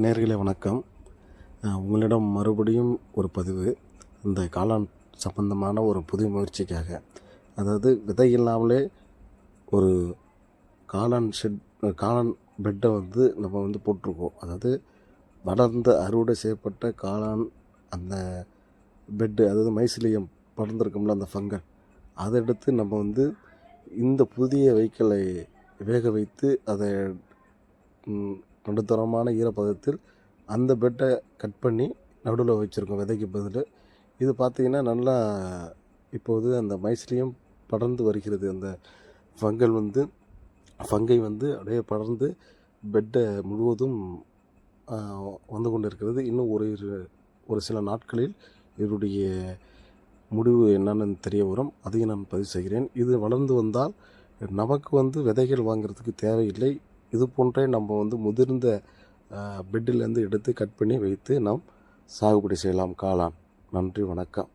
நேயர்களே வணக்கம். உங்களிடம் மறுபடியும் ஒரு பதிவு. இந்த காளான் சம்பந்தமான ஒரு புதிய முயற்சிக்காக, அதாவது விதை இல்லாமலே ஒரு காளான் பெட்டை நம்ம போட்டிருக்கோம். அதாவது வளர்ந்து அறுவடை செய்யப்பட்ட காளான் அந்த பெட்டு, அதாவது மைசிலியம் படர்ந்திருக்கும்ல அந்த ஃபங்கல், அதை எடுத்து நம்ம இந்த புதிய வைக்கலை வேக வைத்து அதை நடுத்தரமான ஈரப்பதத்தில் அந்த பெட்டை கட் பண்ணி நடுவில் வச்சுருக்கோம் விதைக்கு பதில். இது பார்த்திங்கன்னா நல்லா இப்போது அந்த மைசிலியம் படர்ந்து வருகிறது. அந்த ஃபங்கை அப்படியே படர்ந்து பெட்டை முழுவதும் வந்து கொண்டு இருக்கிறது. இன்னும் ஒரு சில நாட்களில் இதனுடைய முடிவு என்னன்னு தெரிய வரும். அதையும் நான் பதிவு செய்கிறேன். இது வளர்ந்து வந்தால் நமக்கு விதைகள் வாங்கிறதுக்கு தேவையில்லை. இது போன்றே நம்ம முதிர்ந்த பெட்டிலேருந்து எடுத்து கட் பண்ணி வைத்து நாம் சாகுபடி செய்யலாம் காளான். நன்றி, வணக்கம்.